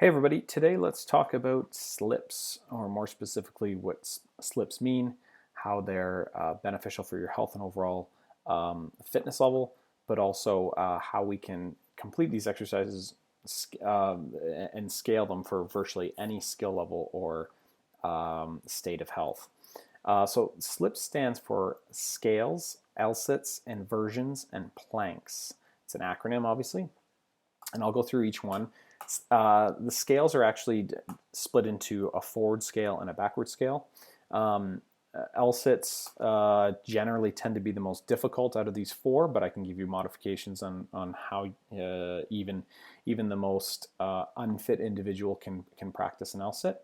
Hey everybody, today let's talk about slips, or more specifically what slips mean, how they're beneficial for your health and overall fitness level, but also how we can complete these exercises and scale them for virtually any skill level or state of health. So SLIPS stands for scales, Lsits, inversions, and planks. It's an acronym, obviously, and I'll go through each one. The scales are actually split into a forward scale and a backward scale. Lsits generally tend to be the most difficult out of these four, but I can give you modifications on how even the most unfit individual can practice an Lsit.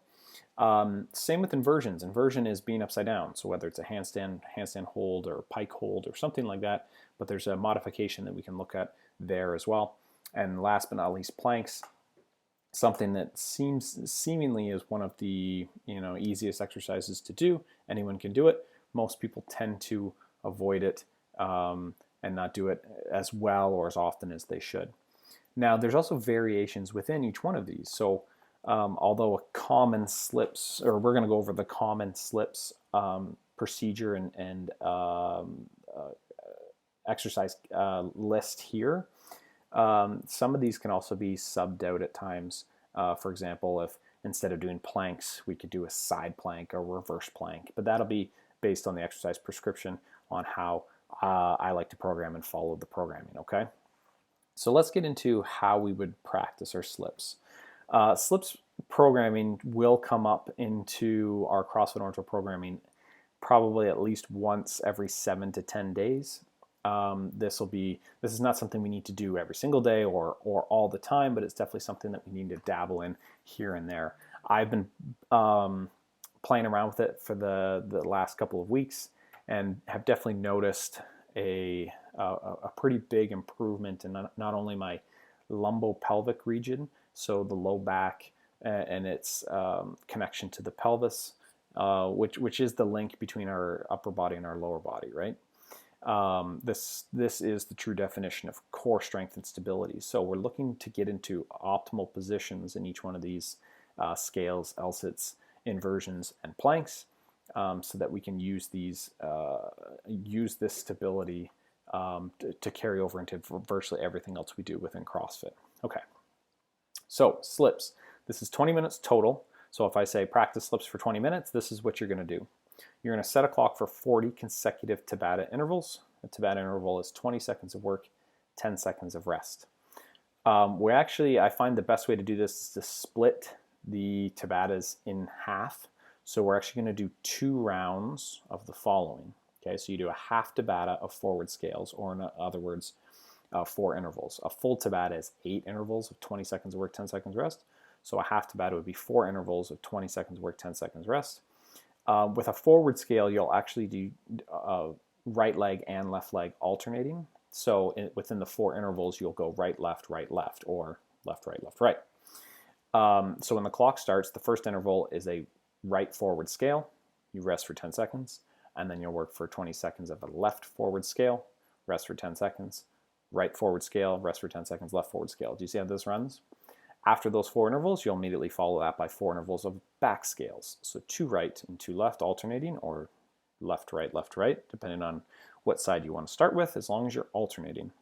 Same with inversions. Inversion is being upside down, so whether it's a handstand hold or pike hold or something like that, but there's a modification that we can look at there as well. And last but not least, planks, something that seemingly is one of the easiest exercises to do. Anyone can do it. Most people tend to avoid it and not do it as well or as often as they should. Now, there's also variations within each one of these. So although a common slips, or we're going to go over the common slips procedure and exercise list here, some of these can also be subbed out at times. For example, if instead of doing planks, we could do a side plank or reverse plank, but that'll be based on the exercise prescription on how I like to program and follow the programming, okay? So let's get into how we would practice our slips. Slips programming will come up into our CrossFit Oriental programming probably at least once every 7 to 10 days. This is not something we need to do every single day or all the time, but it's definitely something that we need to dabble in here and there. I've been playing around with it for the last couple of weeks and have definitely noticed a pretty big improvement in not only my lumbopelvic region, so the low back and its connection to the pelvis, which is the link between our upper body and our lower body, right? This is the true definition of core strength and stability. So we're looking to get into optimal positions in each one of these scales, Lsits, inversions, and planks, so that we can use these use this stability to carry over into virtually everything else we do within CrossFit. Okay, so slips. This is 20 minutes total. So if I say practice slips for 20 minutes, this is what you're going to do. You're going to set a clock for 40 consecutive Tabata intervals. A Tabata interval is 20 seconds of work, 10 seconds of rest. I find the best way to do this is to split the Tabatas in half. So we're actually going to do 2 rounds of the following. Okay, so you do a half Tabata of forward scales, or in other words, 4 intervals. A full Tabata is 8 intervals of 20 seconds of work, 10 seconds rest. So a half Tabata would be 4 intervals of 20 seconds work, 10 seconds rest. With a forward scale, you'll actually do right leg and left leg alternating. So within the 4 intervals, you'll go right, left, or left, right, left, right. So when the clock starts, the first interval is a right forward scale. You rest for 10 seconds, and then you'll work for 20 seconds of a left forward scale, rest for 10 seconds, right forward scale, rest for 10 seconds, left forward scale. Do you see how this runs? After those 4 intervals, you'll immediately follow that by 4 intervals of back scales. So 2 right and 2 left alternating, or left, right, depending on what side you want to start with, as long as you're alternating.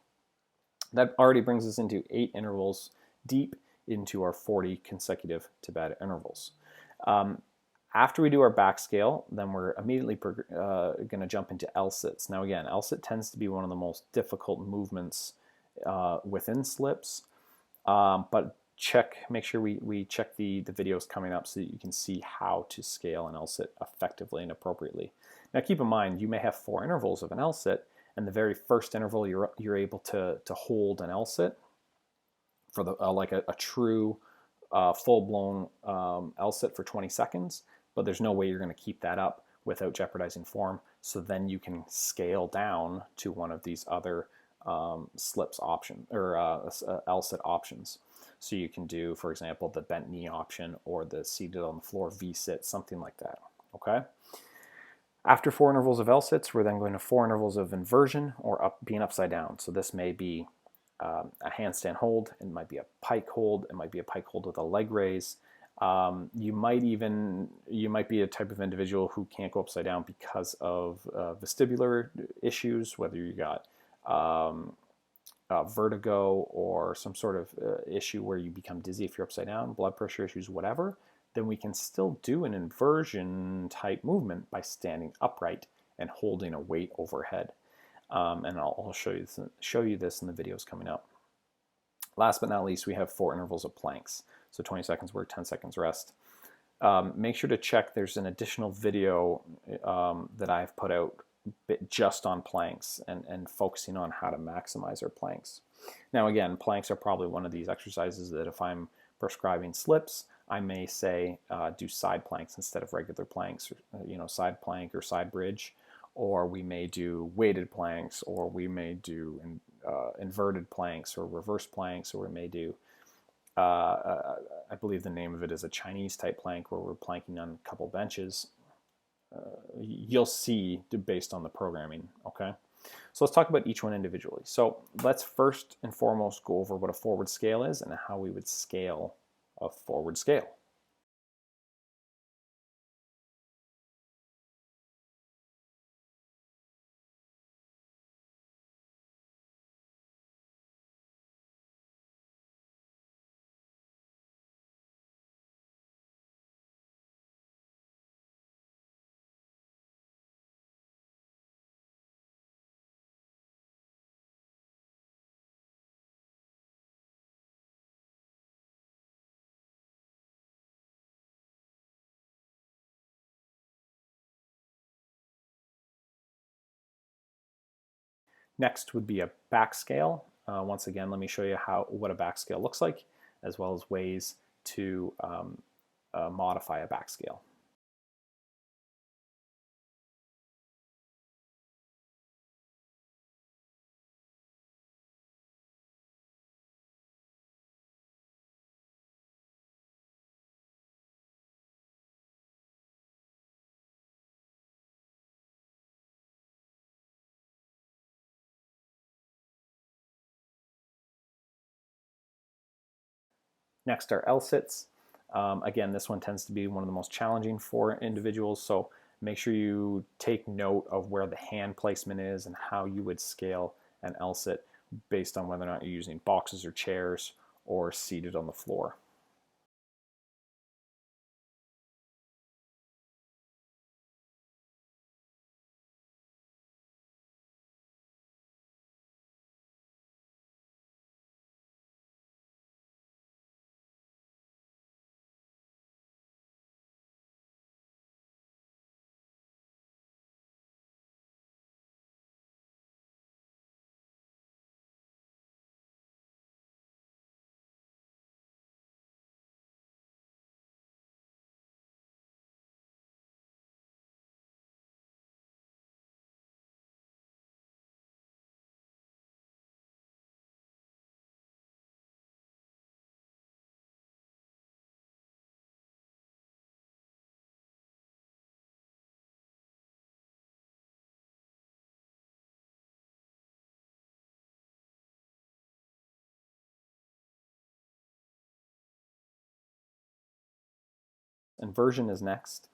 That already brings us into 8 intervals deep into our 40 consecutive Tabata intervals. After we do our back scale, then we're immediately going to jump into Lsits. Now again, Lsit tends to be one of the most difficult movements within slips, but make sure we check the videos coming up so that you can see how to scale an Lsit effectively and appropriately. Now keep in mind, you may have 4 intervals of an Lsit, and the very first interval you're able to hold an Lsit for like a true full-blown Lsit for 20 seconds, but there's no way you're going to keep that up without jeopardizing form. So then you can scale down to one of these other slips option or Lsit options. So you can do, for example, the bent knee option or the seated on the floor V-sit, something like that. Okay. After 4 intervals of Lsits, we're then going to 4 intervals of inversion or being upside down. So this may be a handstand hold, it might be a pike hold, it might be a pike hold with a leg raise. You might be a type of individual who can't go upside down because of vestibular issues, whether you got vertigo or some sort of issue where you become dizzy if you're upside down, blood pressure issues, whatever. Then we can still do an inversion type movement by standing upright and holding a weight overhead. And I'll show you this in the videos coming up. Last but not least, we have 4 intervals of planks. So 20 seconds work, 10 seconds rest. Make sure to check, there's an additional video that I've put out just on planks and focusing on how to maximize our planks. Now again, planks are probably one of these exercises that if I'm prescribing slips, I may say do side planks instead of regular planks, side plank or side bridge, or we may do weighted planks, or we may do inverted planks or reverse planks, or we may do, I believe the name of it is a Chinese type plank where we're planking on a couple benches. You'll see based on the programming, okay? So let's talk about each one individually. So let's first and foremost go over what a forward scale is and how we would scale a forward scale. Next would be a back scale. Once again, let me show you what a back scale looks like, as well as ways to modify a back scale. Next are Lsits. Again, this one tends to be one of the most challenging for individuals, so make sure you take note of where the hand placement is and how you would scale an Lsit based on whether or not you're using boxes or chairs or seated on the floor. Inversion is next.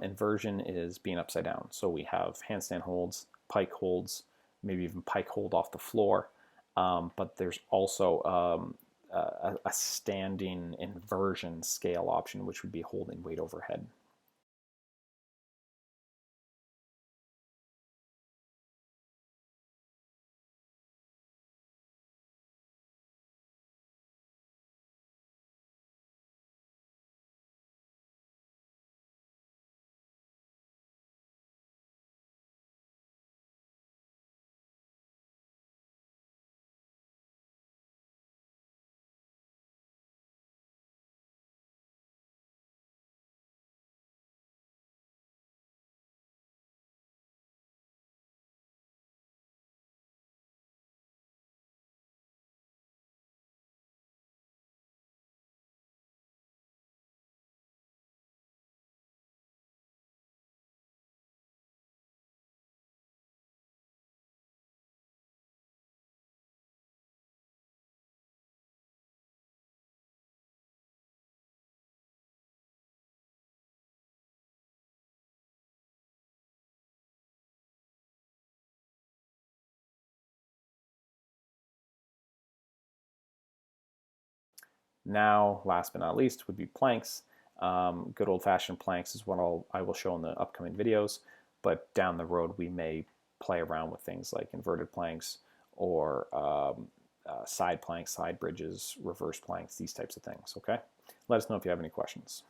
Inversion is being upside down. So we have handstand holds, pike holds, maybe even pike hold off the floor. But there's also a standing inversion scale option, which would be holding weight overhead. Now, last but not least, would be planks. Good old-fashioned planks is what I will show in the upcoming videos, but down the road we may play around with things like inverted planks or side planks, side bridges, reverse planks, these types of things, okay? Let us know if you have any questions.